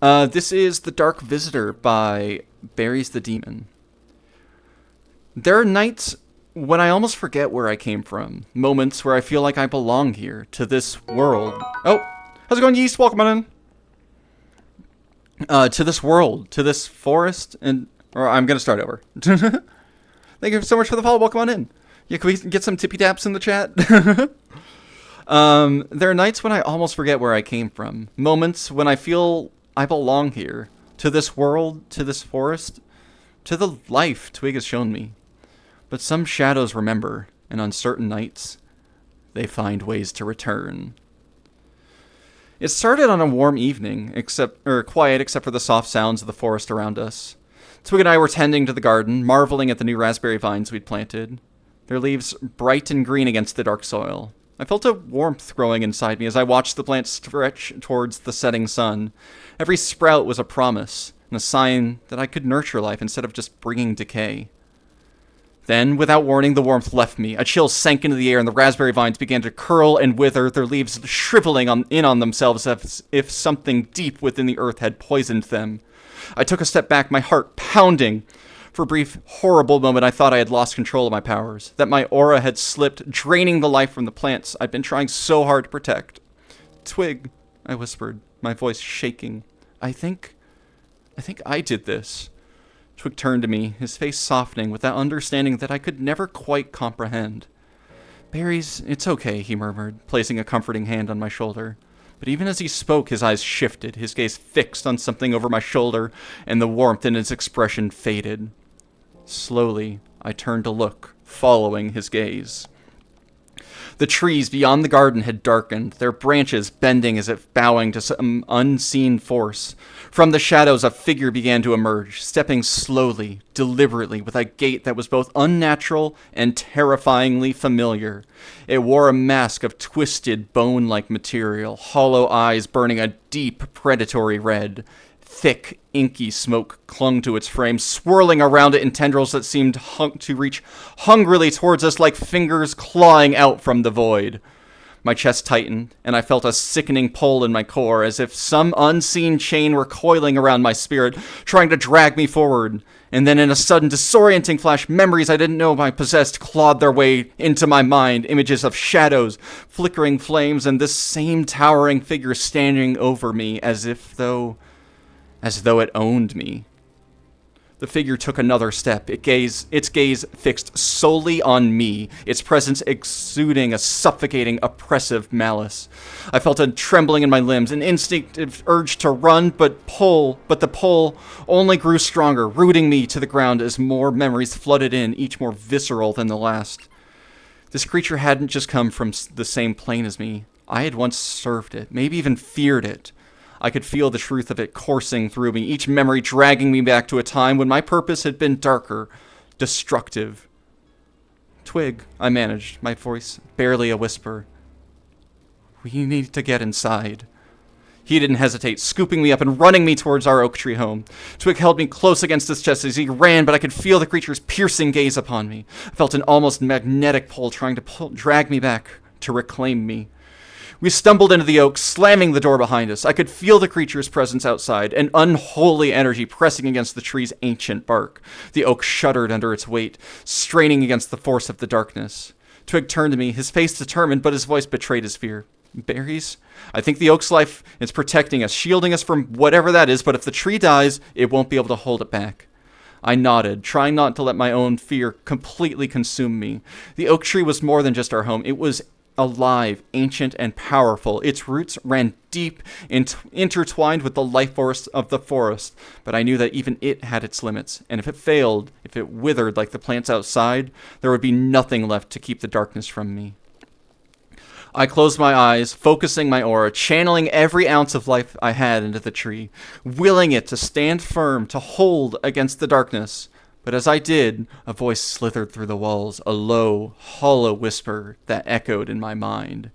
This is The Dark Visitor by Berries the Demon. There are nights when I almost forget where I came from. Moments where I feel like I belong here, to this world. Oh, how's it going, Yeast? Welcome on in. To this world, to this forest, or I'm gonna start over. Thank you so much for the follow. Welcome on in. Yeah, can we get some tippy taps in the chat? There are nights when I almost forget where I came from. Moments when I feel I belong here. To this world, to this forest, to the life Twig has shown me. But some shadows remember, and on certain nights, they find ways to return. It started on a warm evening, quiet except for the soft sounds of the forest around us. Twig and I were tending to the garden, marveling at the new raspberry vines we'd planted, their leaves bright and green against the dark soil. I felt a warmth growing inside me as I watched the plants stretch towards the setting sun. Every sprout was a promise, and a sign that I could nurture life instead of just bringing decay. Then, without warning, the warmth left me. A chill sank into the air, and the raspberry vines began to curl and wither, their leaves shriveling in on themselves as if something deep within the earth had poisoned them. I took a step back, my heart pounding. For a brief, horrible moment, I thought I had lost control of my powers, that my aura had slipped, draining the life from the plants I'd been trying so hard to protect. Twig, I whispered, my voice shaking. I think I did this. Twig turned to me, his face softening with that understanding that I could never quite comprehend. Berries, it's okay, he murmured, placing a comforting hand on my shoulder. But even as he spoke, his eyes shifted, his gaze fixed on something over my shoulder, and the warmth in his expression faded. Slowly, I turned to look, following his gaze. The trees beyond the garden had darkened, their branches bending as if bowing to some unseen force. From the shadows, a figure began to emerge, stepping slowly, deliberately, with a gait that was both unnatural and terrifyingly familiar. It wore a mask of twisted, bone-like material, hollow eyes burning a deep, predatory red. Thick, inky smoke clung to its frame, swirling around it in tendrils that seemed to reach hungrily towards us like fingers clawing out from the void. My chest tightened, and I felt a sickening pull in my core, as if some unseen chain were coiling around my spirit, trying to drag me forward. And then in a sudden, disorienting flash, memories I didn't know I possessed clawed their way into my mind, images of shadows, flickering flames, and this same towering figure standing over me as though it owned me. The figure took another step, its gaze fixed solely on me, its presence exuding a suffocating, oppressive malice. I felt a trembling in my limbs, an instinctive urge to run, but the pull only grew stronger, rooting me to the ground as more memories flooded in, each more visceral than the last. This creature hadn't just come from the same plane as me. I had once served it, maybe even feared it. I could feel the truth of it coursing through me, each memory dragging me back to a time when my purpose had been darker, destructive. Twig, I managed, my voice barely a whisper. We need to get inside. He didn't hesitate, scooping me up and running me towards our oak tree home. Twig held me close against his chest as he ran, but I could feel the creature's piercing gaze upon me. I felt an almost magnetic pull trying to drag me back, to reclaim me. We stumbled into the oak, slamming the door behind us. I could feel the creature's presence outside, an unholy energy pressing against the tree's ancient bark. The oak shuddered under its weight, straining against the force of the darkness. Twig turned to me, his face determined, but his voice betrayed his fear. Berries? I think the oak's life is protecting us, shielding us from whatever that is, but if the tree dies, it won't be able to hold it back. I nodded, trying not to let my own fear completely consume me. The oak tree was more than just our home. It was alive, ancient, and powerful. Its roots ran deep, intertwined with the life force of the forest, but I knew that even it had its limits, and if it failed, if it withered like the plants outside, there would be nothing left to keep the darkness from me. I closed my eyes, focusing my aura, channeling every ounce of life I had into the tree, willing it to stand firm, to hold against the darkness. But as I did, a voice slithered through the walls, a low, hollow whisper that echoed in my mind.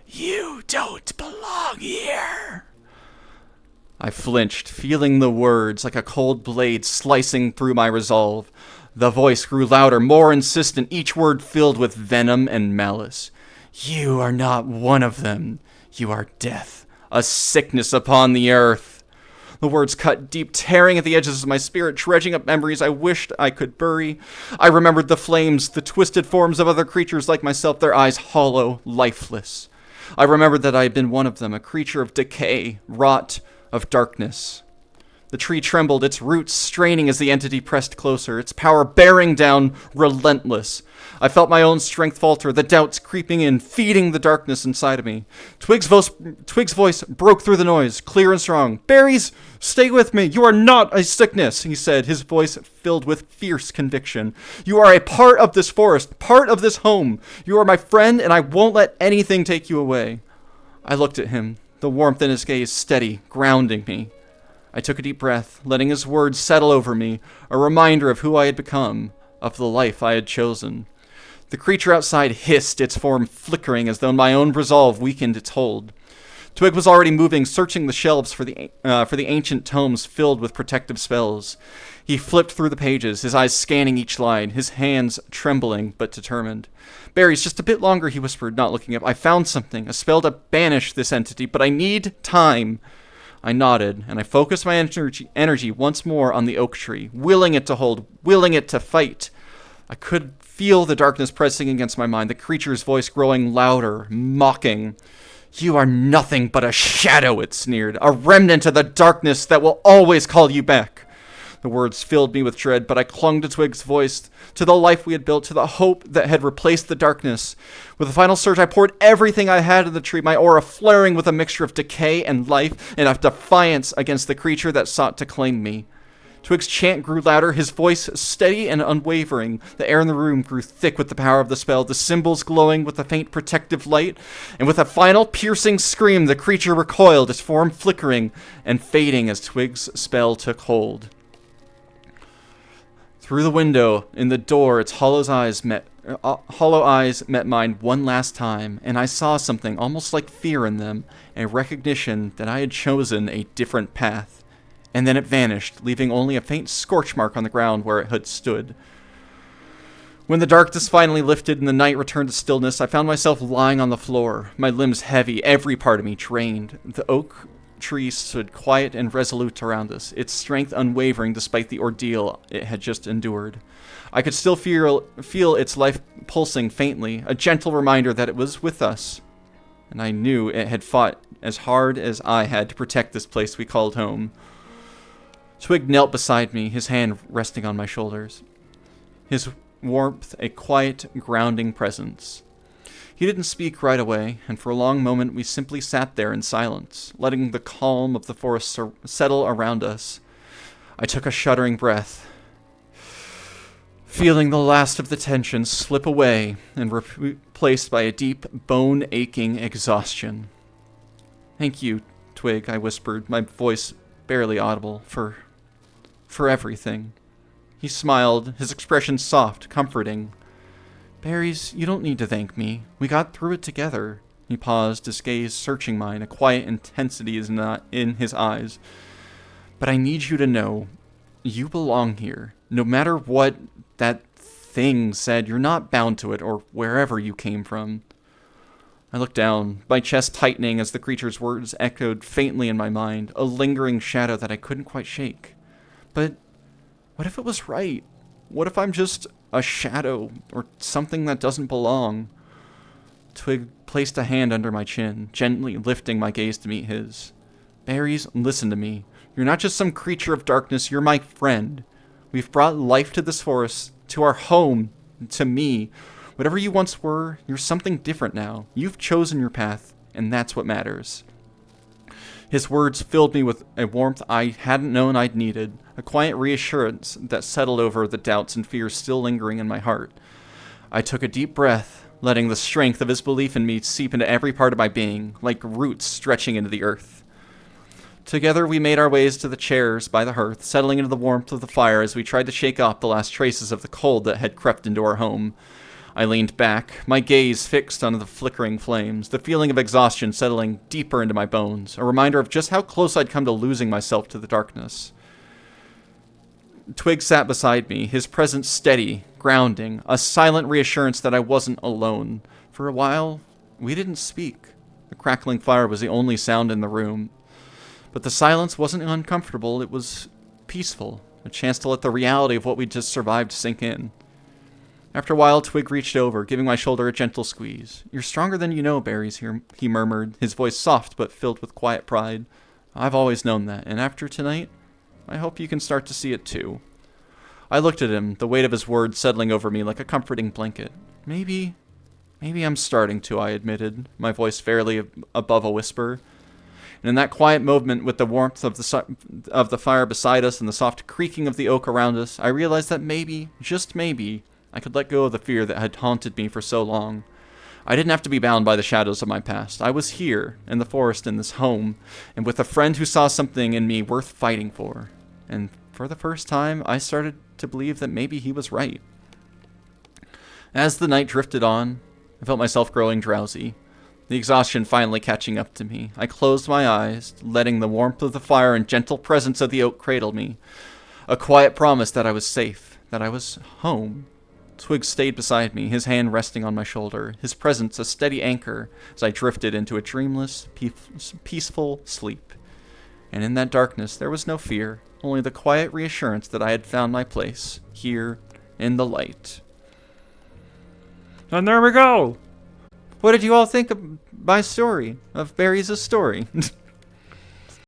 You don't belong here. I flinched, feeling the words like a cold blade slicing through my resolve. The voice grew louder, more insistent, each word filled with venom and malice. You are not one of them. You are death, a sickness upon the earth. The words cut deep, tearing at the edges of my spirit, dredging up memories I wished I could bury. I remembered the flames, the twisted forms of other creatures like myself, their eyes hollow, lifeless. I remembered that I had been one of them, a creature of decay, wrought of darkness. The tree trembled, its roots straining as the entity pressed closer, its power bearing down, relentless. I felt my own strength falter, the doubts creeping in, feeding the darkness inside of me. Twig's voice broke through the noise, clear and strong. "Berries, stay with me. You are not a sickness," he said, his voice filled with fierce conviction. "You are a part of this forest, part of this home. You are my friend, and I won't let anything take you away." I looked at him, the warmth in his gaze steady, grounding me. I took a deep breath, letting his words settle over me, a reminder of who I had become, of the life I had chosen. The creature outside hissed, its form flickering as though my own resolve weakened its hold. Twig was already moving, searching the shelves for the ancient tomes filled with protective spells. He flipped through the pages, his eyes scanning each line, his hands trembling but determined. "Berries, just a bit longer," he whispered, not looking up. "I found something, a spell to banish this entity, but I need time." I nodded, and I focused my energy once more on the oak tree, willing it to hold, willing it to fight. I could feel the darkness pressing against my mind, the creature's voice growing louder, mocking. "You are nothing but a shadow," it sneered, "a remnant of the darkness that will always call you back." The words filled me with dread, but I clung to Twig's voice, to the life we had built, to the hope that had replaced the darkness. With a final surge, I poured everything I had in the tree, my aura flaring with a mixture of decay and life, and of defiance against the creature that sought to claim me. Twig's chant grew louder, his voice steady and unwavering. The air in the room grew thick with the power of the spell, the symbols glowing with a faint protective light, and with a final piercing scream, the creature recoiled, its form flickering and fading as Twig's spell took hold. Through the window, in the door, its hollow eyes met mine one last time, and I saw something almost like fear in them, a recognition that I had chosen a different path. And then it vanished, leaving only a faint scorch mark on the ground where it had stood. When the darkness finally lifted and the night returned to stillness, I found myself lying on the floor, my limbs heavy, every part of me drained. The oak tree stood quiet and resolute around us, its strength unwavering despite the ordeal it had just endured. I could still feel its life pulsing faintly, a gentle reminder that it was with us. And I knew it had fought as hard as I had to protect this place we called home. Twig knelt beside me, his hand resting on my shoulders. His warmth a quiet, grounding presence. He didn't speak right away, and for a long moment we simply sat there in silence, letting the calm of the forest settle around us. I took a shuddering breath, feeling the last of the tension slip away and replaced by a deep, bone-aching exhaustion. "Thank you, Twig," I whispered, my voice barely audible, for everything. He smiled, his expression soft, comforting. "Berries, you don't need to thank me. We got through it together." He paused, his gaze searching mine, a quiet intensity is not in his eyes. "But I need you to know, you belong here. No matter what that thing said, you're not bound to it or wherever you came from." I looked down, my chest tightening as the creature's words echoed faintly in my mind, a lingering shadow that I couldn't quite shake. But what if it was right? What if I'm just a shadow or something that doesn't belong? Twig placed a hand under my chin, gently lifting my gaze to meet his. "Berries, listen to me. You're not just some creature of darkness, you're my friend. We've brought life to this forest, to our home, to me. Whatever you once were, you're something different now. You've chosen your path, and that's what matters." His words filled me with a warmth I hadn't known I'd needed, a quiet reassurance that settled over the doubts and fears still lingering in my heart. I took a deep breath, letting the strength of his belief in me seep into every part of my being, like roots stretching into the earth. Together we made our ways to the chairs by the hearth, settling into the warmth of the fire as we tried to shake off the last traces of the cold that had crept into our home. I leaned back, my gaze fixed on the flickering flames, the feeling of exhaustion settling deeper into my bones, a reminder of just how close I'd come to losing myself to the darkness. Twig sat beside me, his presence steady, grounding, a silent reassurance that I wasn't alone. For a while, we didn't speak. The crackling fire was the only sound in the room. But the silence wasn't uncomfortable, it was peaceful, a chance to let the reality of what we'd just survived sink in. After a while, Twig reached over, giving my shoulder a gentle squeeze. "You're stronger than you know, Berries," he murmured, his voice soft but filled with quiet pride. "I've always known that, and after tonight, I hope you can start to see it too." I looked at him, the weight of his words settling over me like a comforting blanket. Maybe I'm starting to," I admitted, my voice fairly above a whisper. And in that quiet moment, with the warmth of the fire beside us and the soft creaking of the oak around us, I realized that maybe, just maybe, I could let go of the fear that had haunted me for so long. I didn't have to be bound by the shadows of my past. I was here, in the forest, in this home, and with a friend who saw something in me worth fighting for. And for the first time, I started to believe that maybe he was right. As the night drifted on, I felt myself growing drowsy, the exhaustion finally catching up to me. I closed my eyes, letting the warmth of the fire and gentle presence of the oak cradle me. A quiet promise that I was safe, that I was home. Twig stayed beside me, his hand resting on my shoulder, his presence a steady anchor as I drifted into a dreamless, peaceful sleep. And in that darkness, there was no fear, only the quiet reassurance that I had found my place, here, in the light. And there we go! What did you all think of my story? Of Berries' story?